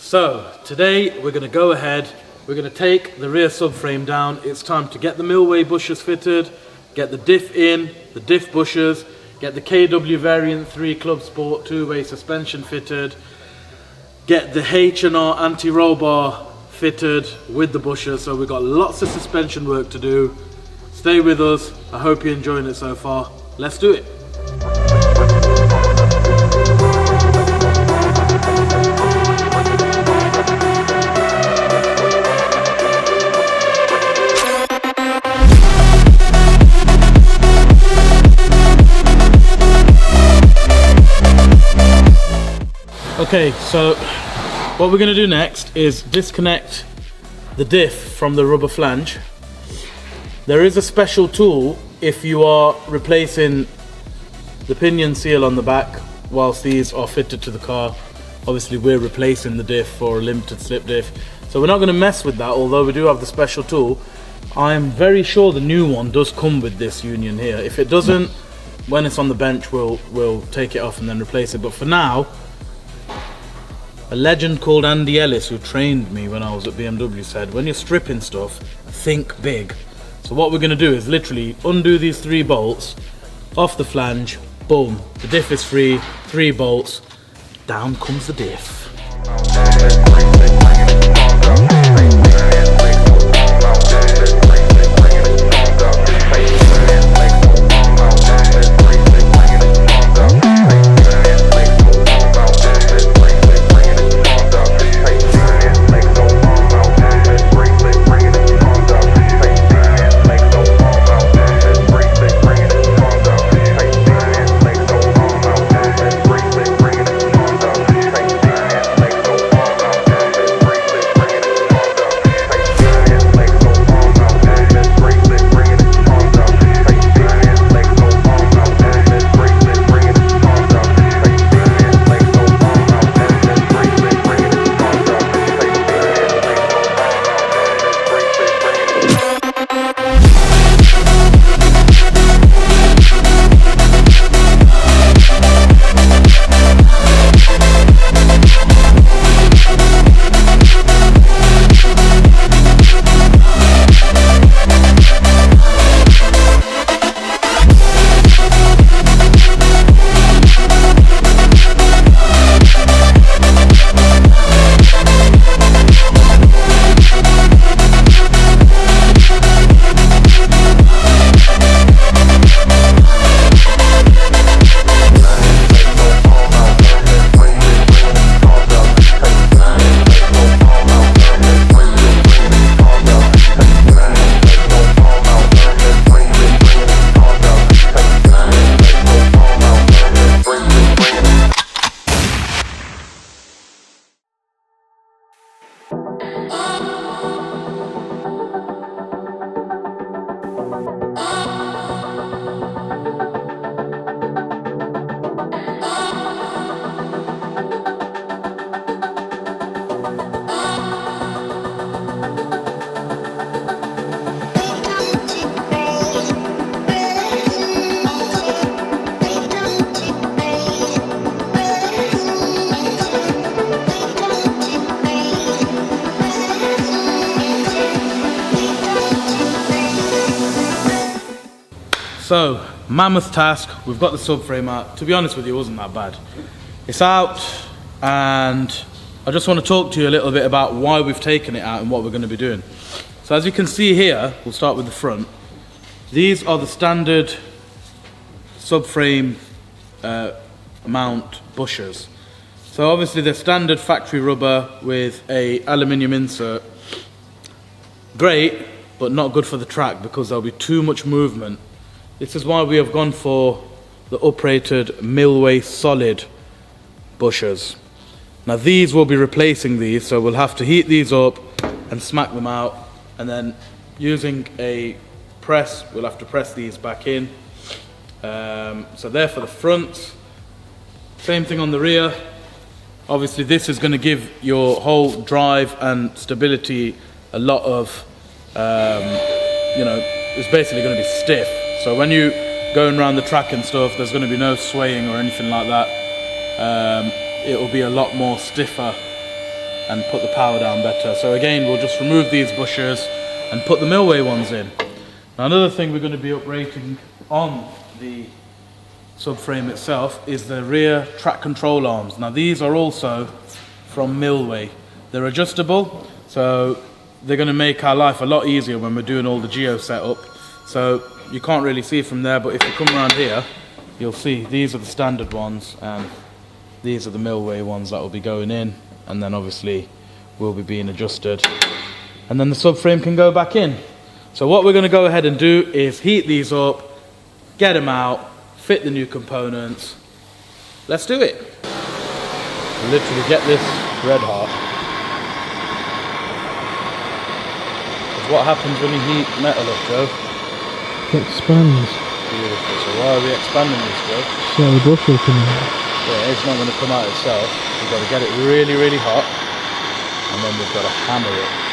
So today we're going to go ahead, we're going to take the rear subframe down. It's time to get the millway bushers fitted, get the diff in, the diff bushers, get the KW Variant 3 Club Sport two-way suspension fitted, get the H&R anti-roll bar fitted with the bushers. So we've got lots of suspension work to do. Stay with us. I hope you're enjoying it so far. Let's do it. Okay, so what we're going to do next is disconnect the diff from the rubber flange. There is a special tool if you are replacing the pinion seal on the back whilst these are fitted to the car. Obviously we're replacing the diff for a limited slip diff, so we're not going to mess with that, although we do have the special tool. I'm very sure the new one does come with this union here. If it doesn't, when it's on the bench we'll take it off and then replace it. But for now, a legend called Andy Ellis, who trained me when I was at BMW, said when you're stripping stuff, think big. So what we're going to do is literally undo these 3 bolts off the flange, boom, the diff is free, 3 bolts, down comes the diff. So, mammoth task, we've got the subframe out. To be honest with you, it wasn't that bad. It's out, and I just want to talk to you a little bit about why we've taken it out and what we're going to be doing. So as you can see here, we'll start with the front. These are the standard subframe mount bushers. So obviously they're standard factory rubber with a aluminium insert. Great, but not good for the track because there'll be too much movement. This is why we have gone for the uprated millway solid bushers. Now these will be replacing these, so we'll have to heat these up and smack them out, and then using a press we'll have to press these back in. So they're for the front. Same thing on the rear. Obviously this is going to give your whole drive and stability a lot of, it's basically going to be stiff. So when you going around the track and stuff, there's going to be no swaying or anything like that. It will be a lot more stiffer and put the power down better. So again, we'll just remove these bushers and put the millway ones in. Now, another thing we're going to be uprating on the subframe itself is the rear track control arms. Now these are also from Millway. They're adjustable, so they're going to make our life a lot easier when we're doing all the geo setup. So you can't really see from there, but if you come around here, you'll see these are the standard ones and these are the Millway ones that will be going in, and then obviously will be being adjusted, and then the subframe can go back in. So what we're going to go ahead and do is heat these up, get them out, fit the new components. Let's do it. Literally get this red hot. Because what happens when you heat metal up, Joe? It expands. Beautiful. So why are we expanding this, Joe? So the bush will come out. Yeah, it's not going to come out itself. We've got to get it really, really hot, and then we've got to hammer it.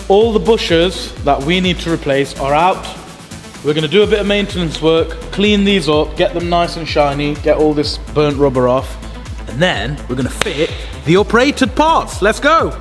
All the bushers that we need to replace are out. We're going to do a bit of maintenance work, clean these up, get them nice and shiny, get all this burnt rubber off, and then we're going to fit the uprated parts. Let's go!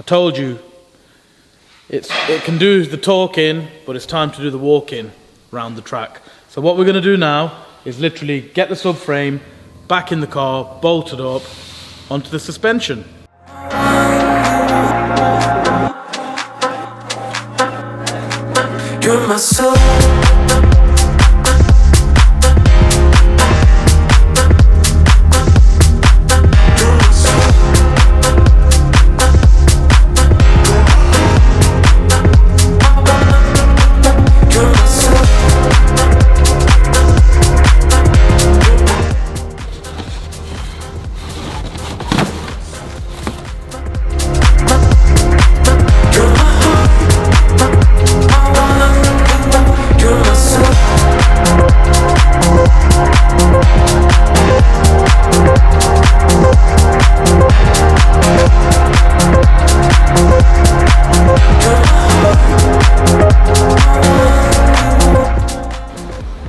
told you, it can do the talking, but it's time to do the walking around the track. So what we're going to do now is literally get the subframe back in the car, bolted up onto the suspension. You're my soul.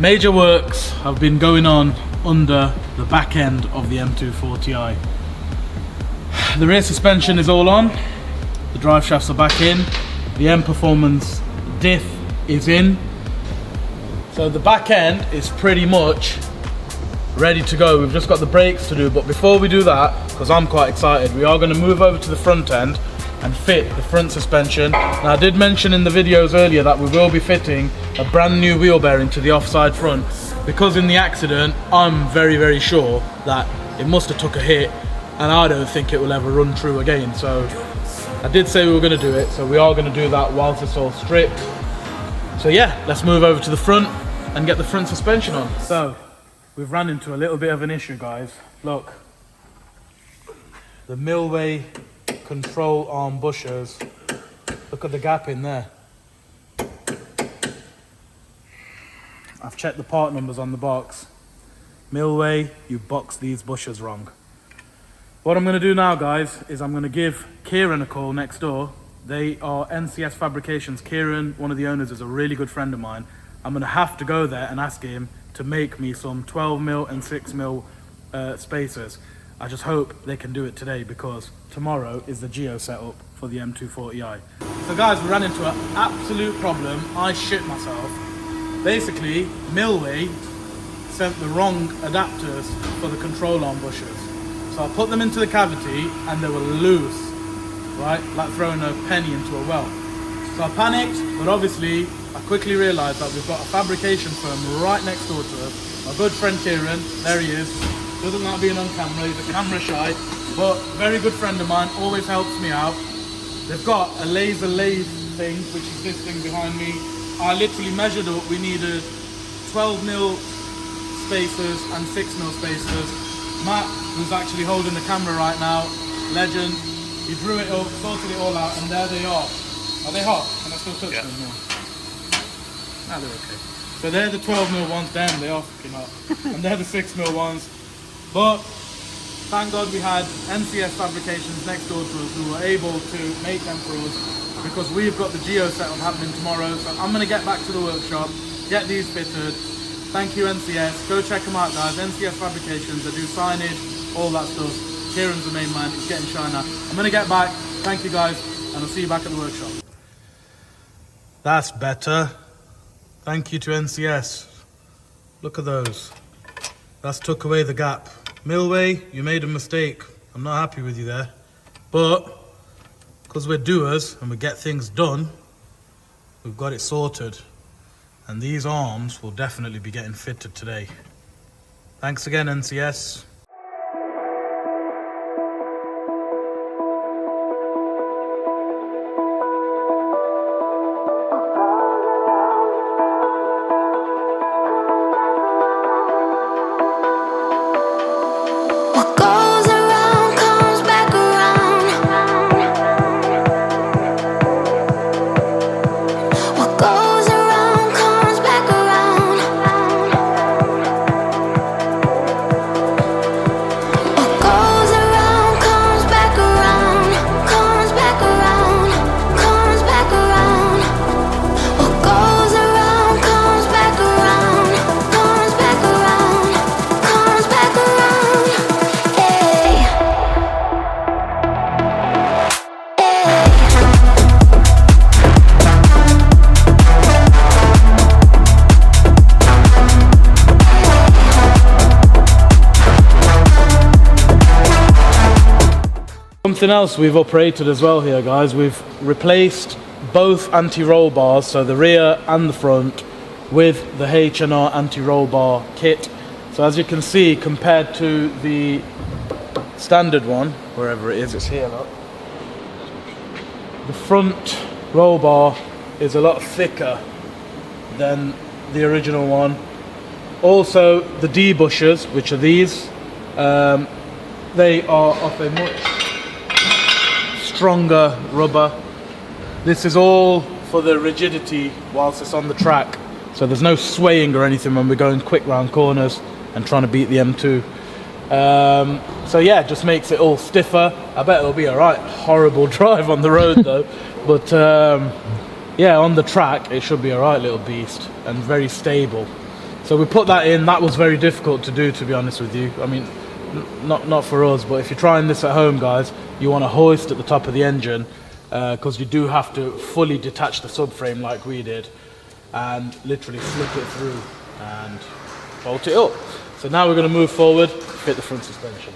Major works have been going on under the back end of the M240i. The rear suspension is all on, the drive shafts are back in, the M Performance Diff is in. So the back end is pretty much ready to go. We've just got the brakes to do, but before we do that, because I'm quite excited, we are going to move over to the front end and fit the front suspension. Now I did mention in the videos earlier that we will be fitting a brand new wheel bearing to the offside front, because in the accident I'm very sure that it must have took a hit and I don't think it will ever run true again. So I did say we were going to do it, so we are going to do that whilst it's all stripped. So yeah, let's move over to the front and get the front suspension on. So we've run into a little bit of an issue, guys. Look, the Milway control arm bushers, look at the gap in there. I've checked the part numbers on the box. Milway, you boxed these bushers wrong. What I'm going to do now, guys, is I'm going to give Kieran a call next door. They are NCS Fabrications. Kieran, one of the owners, is a really good friend of mine. I'm going to have to go there and ask him to make me some 12mm and 6mm spacers. I just hope they can do it today, because tomorrow is the geo setup for the M240i. So guys, we ran into an absolute problem. I shit myself. Basically, Milway sent the wrong adapters for the control arm bushers. So I put them into the cavity and they were loose, right? Like throwing a penny into a well. So I panicked, but obviously I quickly realized that we've got a fabrication firm right next door to us. My good friend Kieran, there he is. Doesn't like being on camera, he's a camera shy, but very good friend of mine, always helps me out. They've got a laser lathe thing, which is this thing behind me. I literally measured up, we needed 12mm spacers and 6mm spacers. Matt, who's actually holding the camera right now, legend, he drew it up, sorted it all out, and there they are. Are they hot? Can I still touch them? No. Ah, they're okay. So they're the 12mm ones, damn, they are fucking hot. And they're the 6mm ones. But thank God we had NCS Fabrications next door to us who were able to make them for us, because we've got the geo setup happening tomorrow. So I'm going to get back to the workshop, get these fitted. Thank you NCS, go check them out guys. NCS Fabrications, they do signage, all that stuff. Kieran's the main man, he's getting shy now. I'm going to get back, thank you guys, and I'll see you back at the workshop. That's better. Thank you to NCS. Look at those. That's took away the gap. Milway, you made a mistake. I'm not happy with you there. But, because we're doers and we get things done, we've got it sorted. And these arms will definitely be getting fitted today. Thanks again, NCS. Something else we've operated as well here, guys. We've replaced both anti-roll bars, so the rear and the front, with the H&R anti-roll bar kit. So as you can see, compared to the standard one, wherever it is, it's here, look. The front roll bar is a lot thicker than the original one. Also, the D-bushers, which are these, they are of a much stronger rubber. This is all for the rigidity whilst it's on the track, so there's no swaying or anything when we're going quick round corners and trying to beat the M2. So yeah, just makes it all stiffer. I bet it'll be a right horrible drive on the road though, but yeah, on the track it should be a right little beast and very stable. So we put that in. That was very difficult to do, to be honest with you. I mean, not for us, but if you're trying this at home, guys, you want to hoist at the top of the engine, because you do have to fully detach the subframe like we did and literally slip it through and bolt it up. So now we're going to move forward, fit the front suspension.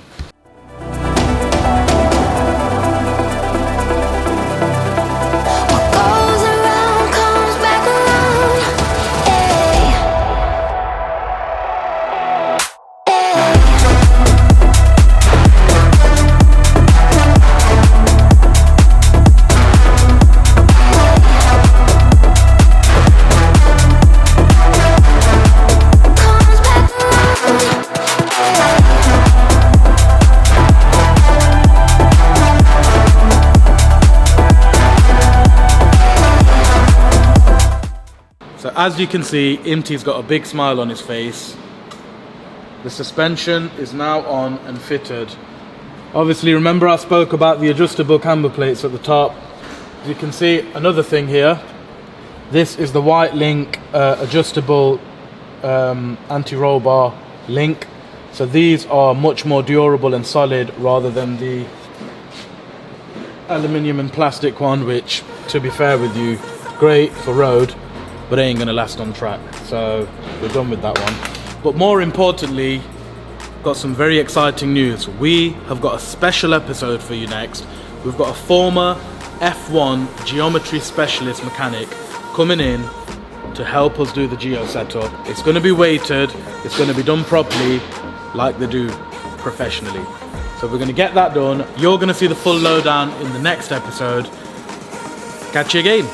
So as you can see, Imti's got a big smile on his face. The suspension is now on and fitted. Obviously, remember I spoke about the adjustable camber plates at the top. As you can see, another thing here. This is the white link adjustable anti-roll bar link. So these are much more durable and solid rather than the aluminium and plastic one, which, to be fair with you, great for road, but ain't gonna last on track. So we're done with that one. But more importantly, got some very exciting news. We have got a special episode for you next. We've got a former F1 geometry specialist mechanic coming in to help us do the geo setup. It's gonna be weighted, it's gonna be done properly, like they do professionally. So we're gonna get that done. You're gonna see the full lowdown in the next episode. Catch you again.